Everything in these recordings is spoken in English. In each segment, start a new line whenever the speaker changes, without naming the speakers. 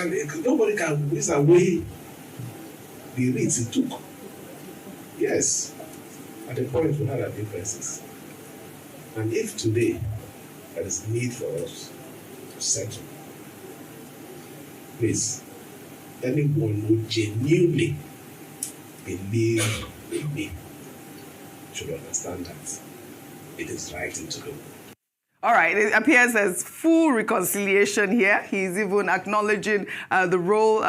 nobody can whisk away the reeds he took. Yes, at the point we had our differences. And if today there is need for us to settle, please, anyone who genuinely believes in me should understand that it is the right thing to do.
All right, it appears there's full reconciliation here. He's even acknowledging the role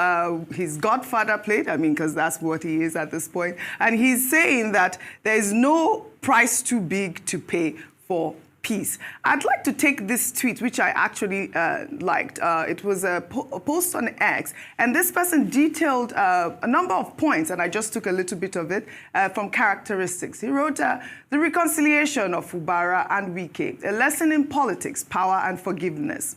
his godfather played, because that's what he is at this point. And he's saying that there is no price too big to pay for peace. I'd like to take this tweet, which I actually liked. It was a post on X, and this person detailed a number of points, and I just took a little bit of it from characteristics. He wrote, the reconciliation of Fubara and Wike, a lesson in politics, power, and forgiveness.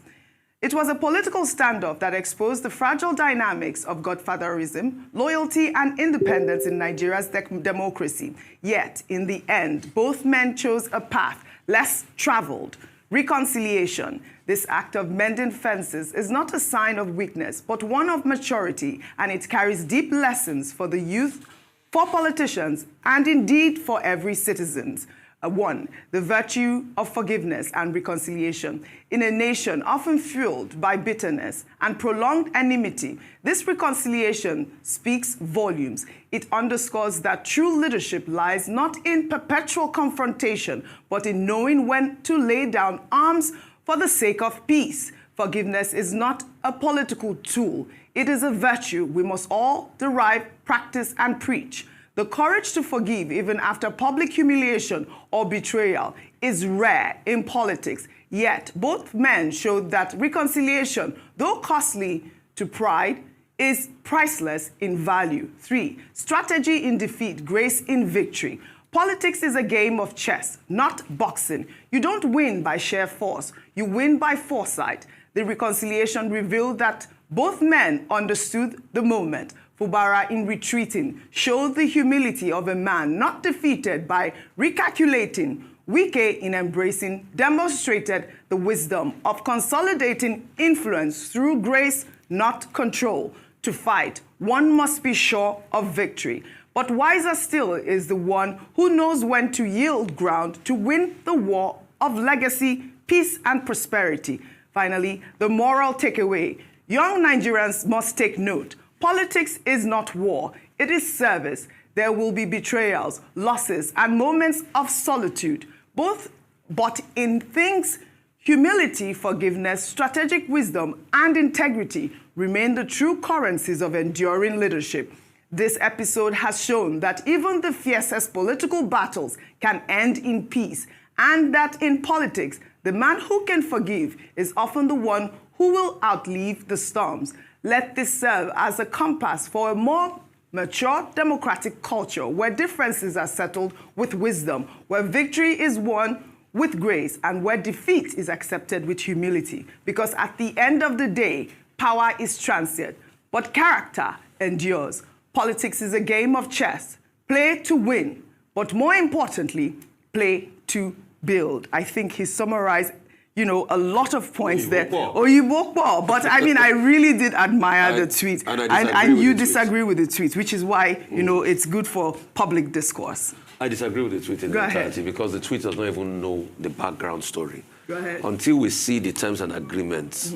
It was a political standoff that exposed the fragile dynamics of godfatherism, loyalty, and independence in Nigeria's democracy. Yet, in the end, both men chose a path less traveled. Reconciliation, this act of mending fences, is not a sign of weakness, but one of maturity, and it carries deep lessons for the youth, for politicians, and indeed for every citizen. 1, the virtue of forgiveness and reconciliation. In a nation often fueled by bitterness and prolonged enmity, this reconciliation speaks volumes. It underscores that true leadership lies not in perpetual confrontation, but in knowing when to lay down arms for the sake of peace. Forgiveness is not a political tool. It is a virtue we must all derive, practice, and preach. The courage to forgive, even after public humiliation or betrayal, is rare in politics. Yet, both men showed that reconciliation, though costly to pride, is priceless in value. 3, strategy in defeat, grace in victory. Politics is a game of chess, not boxing. You don't win by sheer force. You win by foresight. The reconciliation revealed that both men understood the moment. Fubara, in retreating, showed the humility of a man not defeated by recalculating. Wike, in embracing, demonstrated the wisdom of consolidating influence through grace, not control. To fight, one must be sure of victory. But wiser still is the one who knows when to yield ground to win the war of legacy, peace, and prosperity. Finally, the moral takeaway. Young Nigerians must take note. Politics is not war, it is service. There will be betrayals, losses, and moments of solitude. But in things, humility, forgiveness, strategic wisdom, and integrity remain the true currencies of enduring leadership. This episode has shown that even the fiercest political battles can end in peace, and that in politics, the man who can forgive is often the one who will outlive the storms. Let this serve as a compass for a more mature democratic culture where differences are settled with wisdom, where victory is won with grace, and where defeat is accepted with humility. Because at the end of the day, power is transient, but character endures. Politics is a game of chess. Play to win, but more importantly, play to build. I think he summarized a lot of points there. But I really did admire the tweet. And you disagree with the tweet, which is why, it's good for public discourse.
I disagree with the tweet in entirety because the tweet does not even know the background story.
Go ahead.
Until we see the terms and agreements,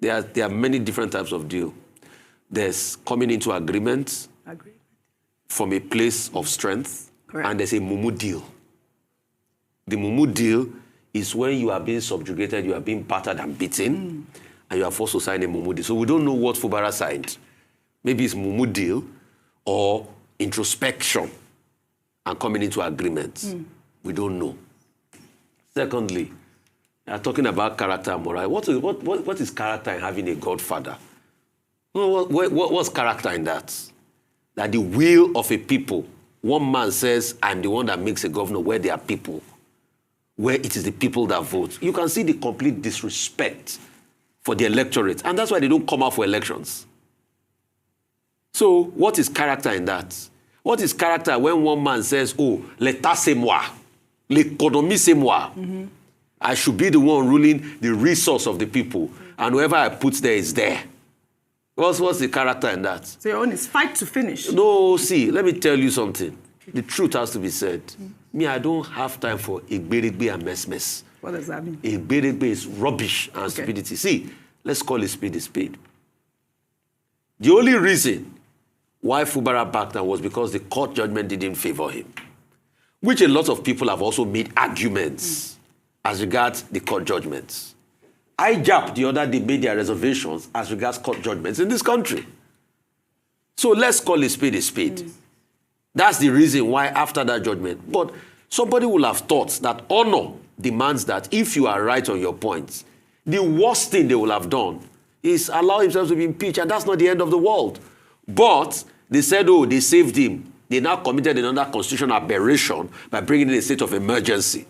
there are many different types of deal. There's coming into agreement from a place of strength,
correct,
and there's a mumu deal. The mumu deal is when you are being subjugated, you are being battered and beaten, and you are forced to sign a mumu deal. So we don't know what Fubara signed. Maybe it's mumu deal or introspection and coming into agreement. We don't know. Secondly, you are talking about character and morale. What is character in having a godfather? What's character in that? That the will of a people, one man says, I'm the one that makes a governor, where there are people, where it is the people that vote. You can see the complete disrespect for the electorate. And that's why they don't come out for elections. So what is character in that? What is character when one man says, l'état c'est moi, l'économie c'est moi. I should be the one ruling the resource of the people. And whoever I put there is there. What's the character in that?
So your own is fight to finish.
No, see, let me tell you something. The truth has to be said. Me, I don't have time for igberigbe and mess.
What does that mean?
Igberigbe is rubbish and stupidity. See, let's call a spade a spade. The only reason why Fubara backed down was because the court judgment didn't favor him, which a lot of people have also made arguments as regards the court judgments. IJAP the other day made their reservations as regards court judgments in this country. So let's call a spade a spade. That's the reason why after that judgment. But somebody will have thought that honor demands that if you are right on your points, the worst thing they will have done is allow himself to be impeached, and that's not the end of the world. But they said, oh, they saved him. They now committed another constitutional aberration by bringing in a state of emergency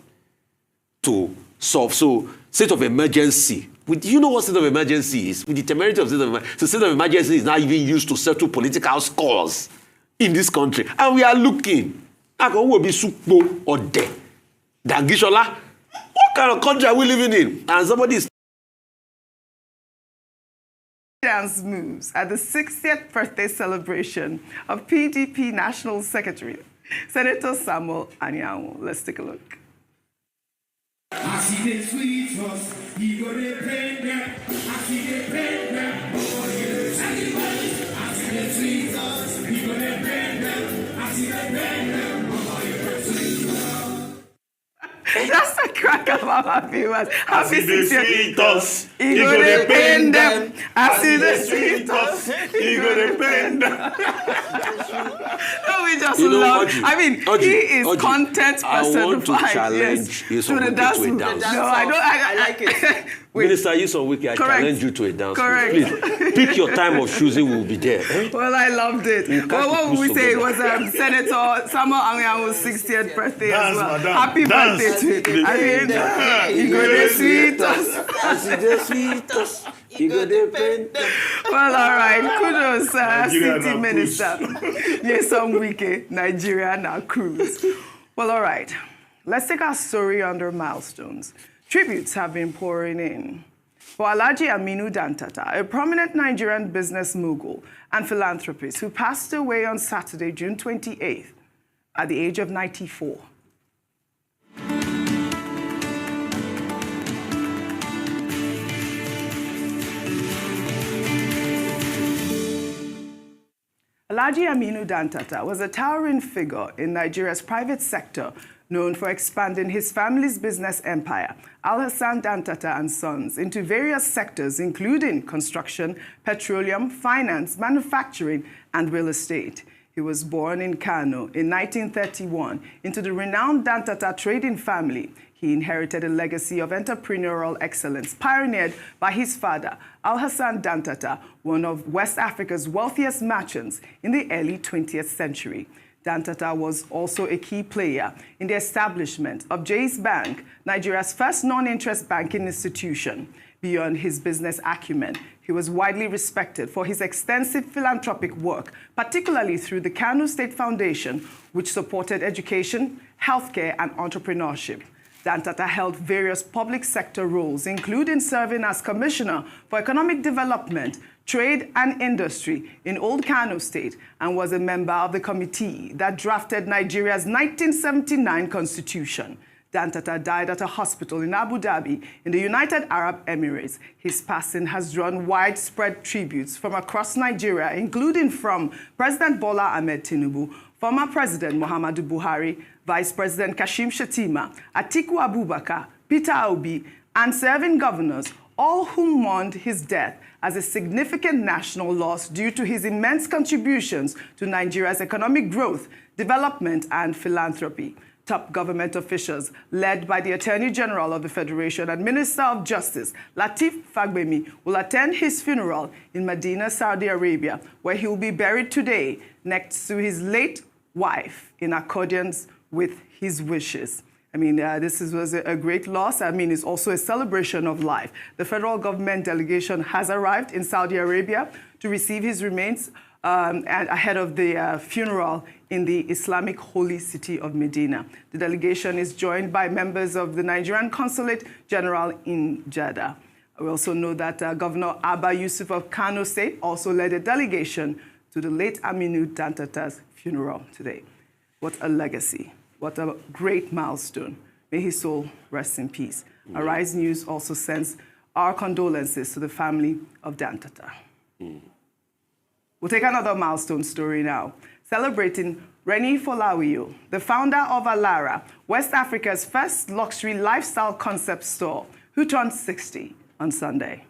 to solve. So, state of emergency. You know what state of emergency is? With the temerity of state of emergency. So, state of emergency is now even used to settle political scores in this country. And we are looking. What kind of country are we living in? And somebody is
dance moves at the 60th birthday celebration of PDP National Secretary, Senator Samuel Anyanwu. Let's take a look. That's the crack of our viewers. Happy 60th. He gonna pain them. I see the sweet us. He gonna pain them. No, we just love. I mean, he is content personified.
I want to challenge you to a dance.
No, I don't. I like it.
Minister, you saw Wike. I challenge you to a dance.
Correct.
Please, pick your time of choosing. We'll be there. Eh?
Well, I loved it. Well, what would we say? It was Senator Samuel Anyanwu's 60th birthday as well.
Madam.
Happy birthday to him. I mean, you go to sweet us. Well, all right. Kudos, City Minister. Yes, on Wike, Nigeria now cruise. Well, all right. Let's take our story under milestones. Tributes have been pouring in for Alhaji Aminu Dantata, a prominent Nigerian business mogul and philanthropist who passed away on Saturday, June 28th, at the age of 94. Alhaji Aminu Dantata was a towering figure in Nigeria's private sector, known for expanding his family's business empire, Al Hassan Dantata and Sons, into various sectors, including construction, petroleum, finance, manufacturing, and real estate. He was born in Kano in 1931 into the renowned Dantata trading family. He inherited a legacy of entrepreneurial excellence pioneered by his father, Al Hassan Dantata, one of West Africa's wealthiest merchants in the early 20th century. Dantata was also a key player in the establishment of Jais Bank, Nigeria's first non-interest banking institution. Beyond his business acumen, he was widely respected for his extensive philanthropic work, particularly through the Kano State Foundation, which supported education, healthcare, and entrepreneurship. Dantata held various public sector roles, including serving as Commissioner for Economic Development, Trade and Industry in Old Kano State, and was a member of the committee that drafted Nigeria's 1979 Constitution. Dantata died at a hospital in Abu Dhabi in the United Arab Emirates. His passing has drawn widespread tributes from across Nigeria, including from President Bola Ahmed Tinubu, former President Muhammadu Buhari, Vice President Kashim Shettima, Atiku Abubakar, Peter Obi, and serving governors, all who mourned his death as a significant national loss due to his immense contributions to Nigeria's economic growth, development, and philanthropy. Top government officials, led by the Attorney General of the Federation and Minister of Justice, Lateef Fagbemi, will attend his funeral in Medina, Saudi Arabia, where he will be buried today next to his late wife in accordance with his wishes. I mean, this was a great loss. I mean, it's also a celebration of life. The federal government delegation has arrived in Saudi Arabia to receive his remains ahead of the funeral in the Islamic holy city of Medina. The delegation is joined by members of the Nigerian Consulate General in Jeddah. We also know that Governor Abba Yusuf of Kano State also led a delegation to the late Aminu Dantata's funeral today. What a legacy. What a great milestone. May his soul rest in peace. Arise News also sends our condolences to the family of Dantata. We'll take another milestone story now, celebrating Reni Folawiyo, the founder of Alara, West Africa's first luxury lifestyle concept store, who turned 60 on Sunday.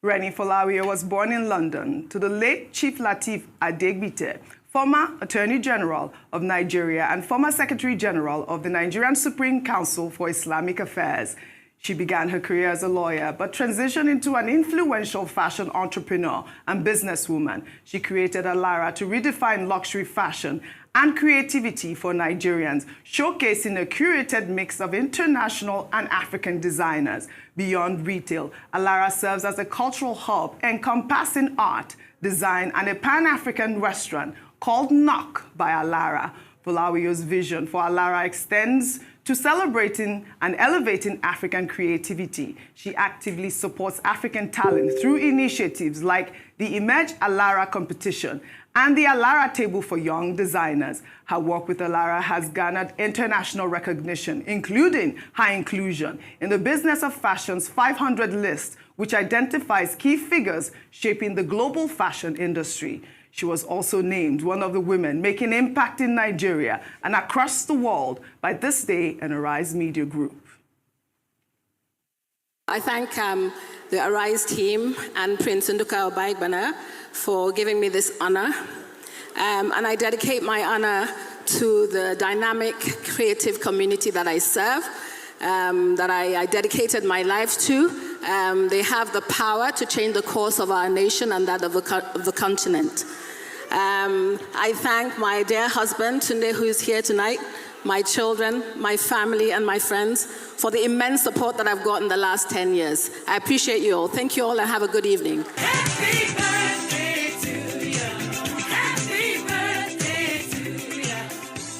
Reni Folawiyo was born in London to the late Chief Lateef Adegbite, former Attorney General of Nigeria and former Secretary General of the Nigerian Supreme Council for Islamic Affairs. She began her career as a lawyer, but transitioned into an influential fashion entrepreneur and businesswoman. She created Alara to redefine luxury fashion and creativity for Nigerians, showcasing a curated mix of international and African designers. Beyond retail, Alara serves as a cultural hub encompassing art, design, and a Pan-African restaurant called Knock by Alara. Folawiyo's vision for Alara extends to celebrating and elevating African creativity. She actively supports African talent through initiatives like the Emerge Alara competition and the Alara Table for Young Designers. Her work with Alara has garnered international recognition, including her inclusion in the Business of Fashion's 500 list, which identifies key figures shaping the global fashion industry. She was also named one of the women making impact in Nigeria and across the world by This Day and Arise Media Group.
I thank the Arise team and Prince Nduka Obaigbana for giving me this honor. And I dedicate my honor to the dynamic, creative community that I serve, that I dedicated my life to. They have the power to change the course of our nation and that of the continent. I thank my dear husband, Tunde, who is here tonight, my children, my family, and my friends for the immense support that I've got in the last 10 years. I appreciate you all. Thank you all and have a good evening.
Happy birthday to you. Happy birthday to you.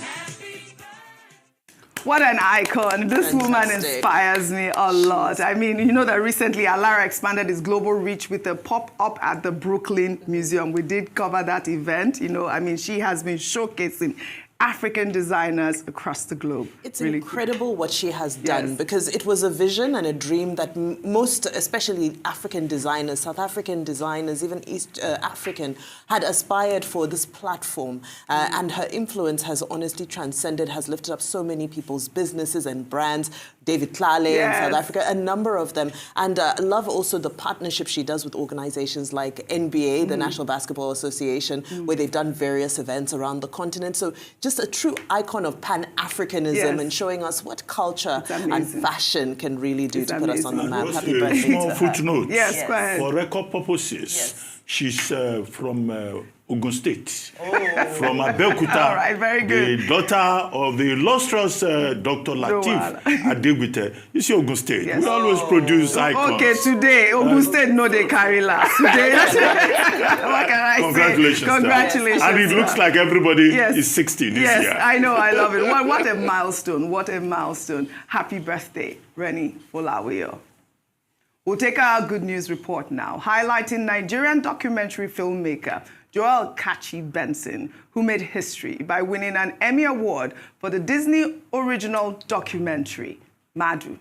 Happy birthday.
What an icon. This woman inspires me a lot. I mean, you know that recently Alara expanded its global reach with a pop-up at the Brooklyn Museum. We did cover that event. You know, I mean, she has been showcasing African designers across the globe.
It's
really
incredible what she has done,
yes,
because it was a vision and a dream that most, especially African designers, South African designers, even East African, had aspired for this platform. And her influence has honestly transcended, has lifted up so many people's businesses and brands. David Tlale
yes,
in South Africa, a number of them. And I love also the partnership she does with organizations like NBA, the National Basketball Association, where they've done various events around the continent. So just a true icon of Pan-Africanism,
yes,
and showing us what culture and fashion can really do to put us on the map.
Just
Happy
a
birthday
small
to her.
footnote.
Yes, go ahead.
For record purposes, she's from Ogun State, from Abeokuta.
All right, very good.
The daughter of the illustrious Dr. Lateef Adegbite. You see Ogun State.
Yes.
We always produce icons.
Okay, today, Ogun State, no, they carry last. Today, what can I
Congratulations.
say? Congratulations.
And it looks like everybody
yes,
is 60 this
yes,
year.
I know, I love it. What a milestone, what a milestone. Happy birthday, Reni Folawiyo. We'll take our good news report now, highlighting Nigerian documentary filmmaker Joel Kachi Benson, who made history by winning an Emmy Award for the Disney original documentary, Madu.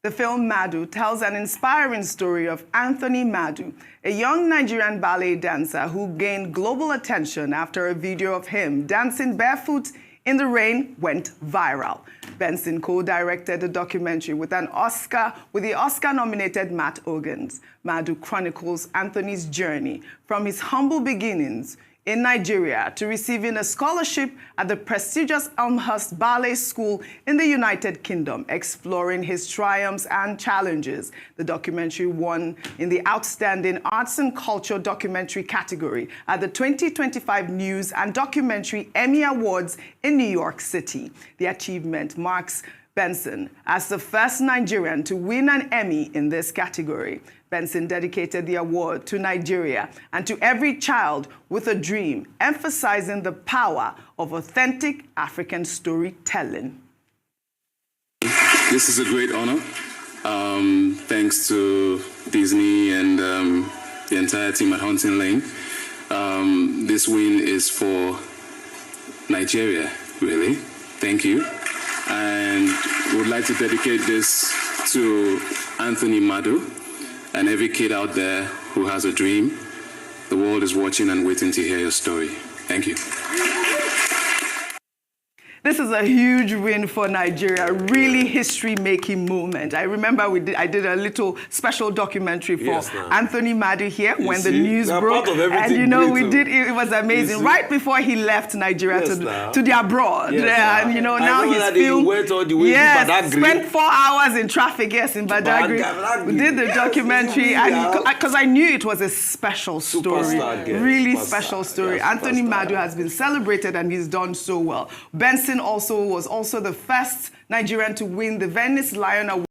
The film Madu tells an inspiring story of Anthony Madu, a young Nigerian ballet dancer who gained global attention after a video of him dancing barefoot in the rain went viral. Benson co-directed the documentary with the Oscar-nominated Matt Ogans. Madu chronicles Anthony's journey from his humble beginnings in Nigeria to receiving a scholarship at the prestigious Elmhurst Ballet School in the United Kingdom, exploring his triumphs and challenges. The documentary won in the Outstanding Arts and Culture Documentary category at the 2025 News and Documentary Emmy Awards in New York City. The achievement marks Benson as the first Nigerian to win an Emmy in this category. Benson dedicated the award to Nigeria and to every child with a dream, emphasizing the power of authentic African storytelling.
This is a great honor. Thanks to Disney and the entire team at Hunting Lane. This win is for Nigeria, really. Thank you. And would like to dedicate this to Anthony Madu and every kid out there who has a dream. The world is watching and waiting to hear your story. Thank you.
This is a huge win for Nigeria, really history-making moment. I remember I did a little special documentary for Anthony Madu here when the news broke. And you know, it was amazing. Right before he left Nigeria to the abroad. And you know, now he's filmed. Spent 4 hours in traffic, in Badagry. We did the documentary, and because I knew it was a special story. Really special story. Anthony Madu has been celebrated and he's done so well. Benson was also the first Nigerian to win the Venice Lion Award.